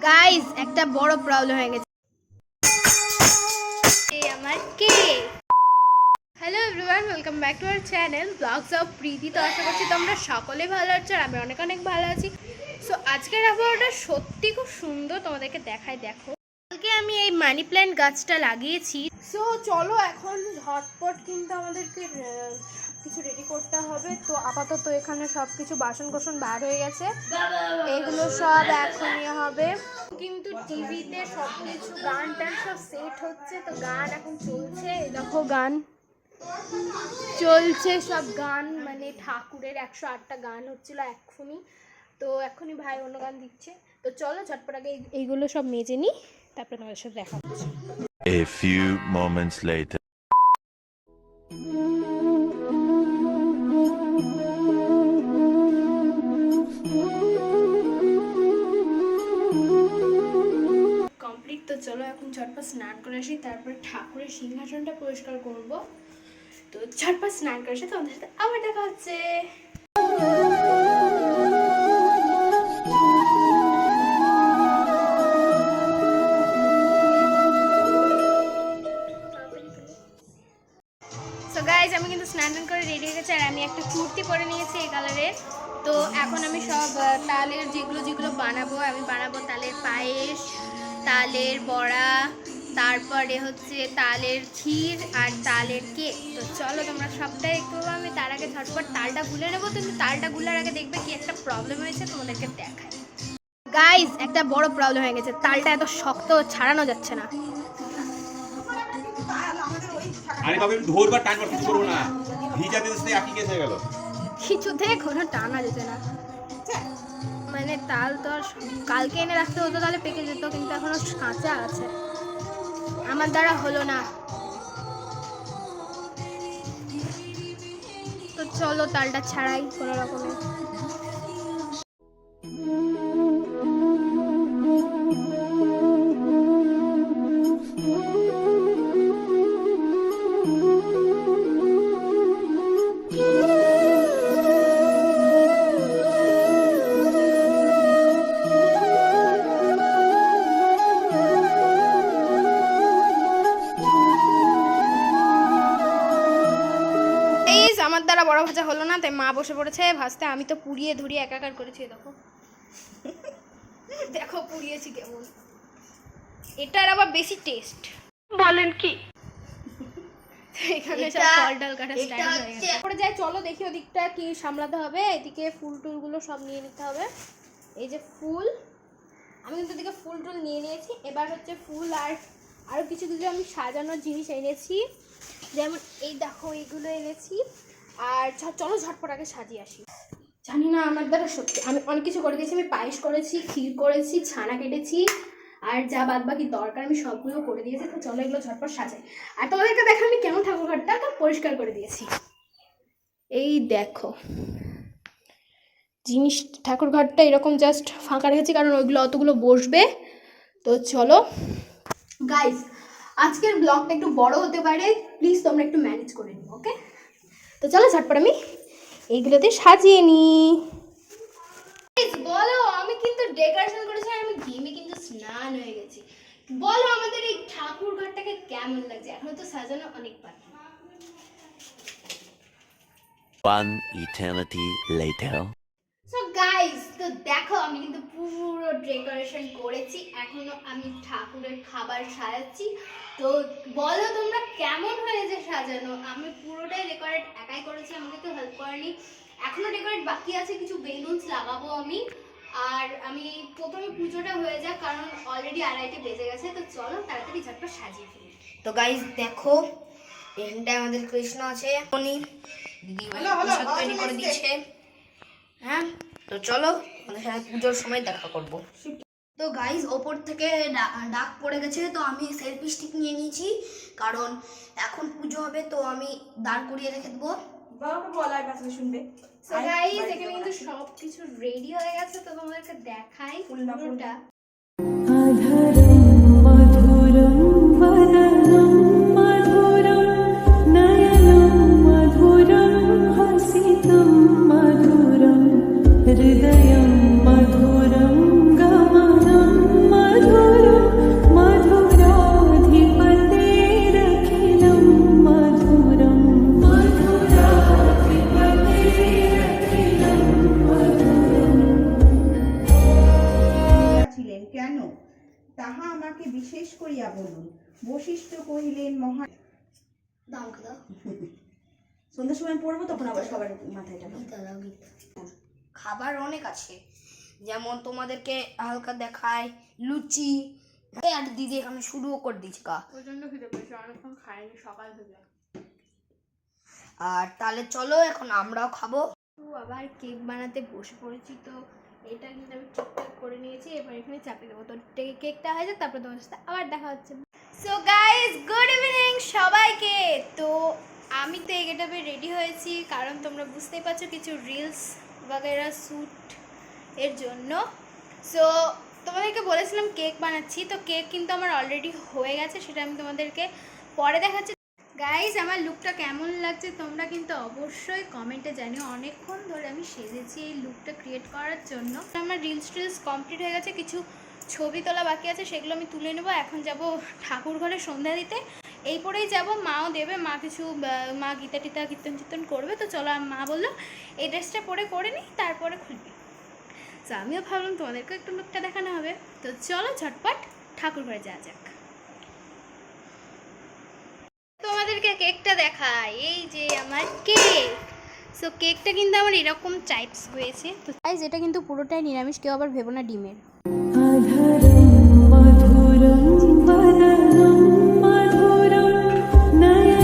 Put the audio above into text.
Guys একটা বড় problem হয়ে গেছে। আমার কে hello everyone, welcome back to our channel blogs of Preeti. তো আশা করছি তোমরা সকলে ভালো আছো আর আমি অনেক অনেক ভালো আছি। সো আজকের আবহাওয়াটা সত্যি খুব সুন্দর, তোমাদেরকে দেখাই। দেখো কালকে আমি এই মানি প্ল্যান্ট গাছটা লাগিয়েছি। সো চলো এখন ঝটপট কিন্তু আমাদেরকে কিছু রেডি করতে হবে। তো আপাতত এখানে সব কিছু বাসন কোসন বার হয়ে গেছে, এগুলো সব এখনই হবে। কিন্তু টিভিতে সব কিছু গান টান সব সেট হচ্ছে, তো গান এখন চলছে। দেখো গান চলছে, সব গান মানে ঠাকুরের 108টা গান হচ্ছিল এক্ষুনি। তো এক্ষুনি ভাই অন্য গান দিচ্ছে। তো চলো ঝটপট আগে এইগুলো সব মেজে নিই, তারপরে তোমাদের সাথে দেখা হচ্ছে। A few moments later. Complete. তো চলো এখন ঝটপট স্নান করে আসি, তারপরে ঠাকুরের সিংহাসনটা পরিষ্কার করব। তো ঝটপট স্নান করে আসি, তোমাদের সাথে আবার দেখা হচ্ছে। সো গাইজ আমি কিন্তু স্নান টান করে রেডি হয়ে গেছি, আর আমি একটা কুর্তি পরে নিয়েছি এই কালারের। তো এখন আমি সব তালের যেগুলো বানাবো, আমি বানাবো তালের পায়েস, তালের বড়া, তারপরে হচ্ছে তালের ক্ষীর আর তালের কেক। তো চলো তোমরা সবটাই দেখতে পাবো। আমি তার আগে ঝটপট তালটা গুলে নেবো। কিন্তু তালটা গুলার আগে দেখবে কি একটা প্রবলেম হয়েছে, তোমাদেরকে দেখাই। গাইজ একটা বড় প্রবলেম হয়ে গেছে, তালটা এত শক্ত ছাড়ানো যাচ্ছে না। আরে বাবা ধরবার টানবার কিছু করবো না, ভিজা দিতে একই কেস হয়ে গেল। কিছুতে কোনো টানা যেতে না, মানে তাল তো আর কালকে এনে রাখতে হতো, তাহলে পেকে যেত, কিন্তু এখনো কাঁচা আছে, আমার দ্বারা হলো না। তো চলো তালটা ছাড়াই কোনো রকমে। আমার দ্বারা বড় ভাজা হলো না, তাই মা বসে পড়েছে ভাজতে। আমি তো পুড়িয়ে ধুরিয়ে একাকার করেছি। দেখো দেখো পুড়িয়েছি কেমন। এটার আবার বেশি টেস্ট, বলেন কি? এখানে সব ফল ডাল কাটা স্টাইল হয়ে গেছে। পরে যাই, চলো দেখি ওদিকটা কি সামলাতে হবে। এদিকে ফুল টুলগুলো সব নিয়ে নিতে হবে। এই যে ফুল, আমি কিন্তু এদিকে ফুল টুল নিয়ে নিয়েছি। এবার হচ্ছে ফুল আর আরও কিছু কিছু আমি সাজানোর জিনিস এনেছি, যেমন এই দেখো এইগুলো এনেছি। আর চলো ঝটপট আগে সাজিয়ে আসি। জানি না আমার দ্বারা সত্যি আমি অনেক কিছু করে দিয়েছি। আমি পায়েস করেছি, ক্ষীর করেছি, ছানা কেটেছি, আর যা বাদ বাকি দরকার আমি সবগুলো করে দিয়েছি। তো চলো এগুলো ঝটপট সাজাই। আর তোমাদেরকে দেখো আমি কেমন ঠাকুর ঘরটা পরিষ্কার করে দিয়েছি। এই দেখো জিনিস, ঠাকুর ঘরটা এরকম জাস্ট ফাঁকা রেখেছি, কারণ ওইগুলো অতগুলো বসবে। তো চলো গাইস, আজকের ব্লগটা একটু বড় হতে পারে, প্লিজ তোমরা একটু ম্যানেজ করে নিও, ওকে? তো চলো ঝটপট আমি এইগুলোতে সাজিয়ে নিই। বলো, আমি কিন্তু ডেকোরেশন করেছি, আর আমি গেমে কিন্তু স্নান হয়ে গেছি। বলো আমাদের এই ঠাকুর ঘরটাকে কেমন লাগছে? এখনো তো সাজানো অনেক বাকি। One eternity later. So guys, তো দেখো আমি কিন্তু পুরো ডেকোরেশন করেছি, এখনো আমি ঠাকুরের খাবার সাজাচ্ছি। তো বলো তোমরা কেমন হয়েছে সাজানো? আমি পুরোটাই ডেকোরেট একাই করেছি, আমাকে তো হেল্প করেনি। এখনো ডেকোরেট বাকি আছে, কিছু বেলুনস লাগাবো আমি। আর আমি প্রথমে পুজোটা হয়ে যাক, কারণ অলরেডি 2:30 বেজে গেছে। তো চলো তাড়াতাড়ি ঝটপট সাজিয়ে ফেলি। তো গাইস দেখো, এখানটায় আমাদের কৃষ্ণ আছে, উনি দিদি প্রসাদ তৈরি করে দিচ্ছে। হ্যাঁ, তো চলো আমাদের সাথে পুজোর সময় দেখা করব। তো গাইস ওপর থেকে ডাক পড়ে গেছে, তো আমি সেলফি স্টিক নিয়ে নিয়েছি, কারণ এখন পুজো হবে, তো আমি দাঁড় করিয়ে রেখে দেবো। সো গাইস এখানে কিন্তু সবকিছু রেডি হয়ে গেছে। তো তোমাদেরকে দেখাই পুরোটা। हृदयं मधुरं गमनं কেন তাহা আমাকে বিশেষ করিয়া বলুন। বশিষ্ঠ কহিলেন, মহা দাও দাও সন্ধ্যার সময় পড়বো, তখন আবার সবার মাথায় টাকা। খাবার অনেক আছে, যেমন তোমাদেরকে হালকা দেখায় লুচি। আর দিদি এখানে শুরুও করে দিচ্ছে কা। প্রচন্ড খিদে পেয়েছে, অনেকক্ষণ খাইনি সকাল থেকে। আর তাহলে চলো এখন আমরাও খাবো। তো আবার কেক বানাতে বসে পড়েছি। তো এটা কিন্তু আমি ঠিকঠাক করে নিয়েছি, এবার এখানে চাপিয়ে দেবো। তো কেকটা হয়ে যাক, তারপরে তোমার সাথে আবার দেখা হচ্ছে। সো গাইজ, গুড ইভিনিং সবাইকে। তো আমি তো এই গেটআপে রেডি হয়েছি, কারণ তোমরা বুঝতেই পারছো কিছু রিলস বাগেরা শ্যুট এর জন্য। সো তোমাদেরকে বলেছিলাম কেক বানাচ্ছি, তো কেক কিন্তু আমার অলরেডি হয়ে গেছে, সেটা আমি তোমাদেরকে পরে দেখাচ্ছি। গাইজ, আমার লুকটা কেমন লাগছে তোমরা কিন্তু অবশ্যই কমেন্টে জানিও। অনেকক্ষণ ধরে আমি সেজেছি এই লুকটা ক্রিয়েট করার জন্য। আমার রিলস কমপ্লিট হয়ে গেছে, কিছু ছবি তোলা বাকি আছে, সেগুলো আমি তুলে নেবো। এখন যাব ঠাকুর ঘরে সন্ধ্যা দিতে, এই পরেই যাব। মাও দেবে, মা কিছু মা গীতা টিতা কীর্তন করবে। তো চলো, মা বললো এই ড্রেসটা পরে করে নিই, তারপরে খুলবি। তো আমিও ভাবলাম তোমাদেরকেও একটু লুকটা দেখানো হবে। তো চলো ঝটপট ঠাকুর ঘরে যাওয়া যাক। তোমাদেরকে কেকটা দেখাই, এই যে আমার কেক। সো কেকটা কিন্তু আমার এরকম টাইপস হয়েছে। তো গাইস, এটা কিন্তু পুরোটাই নিরামিষ, কেউ আবার ভেবো না ডিমের।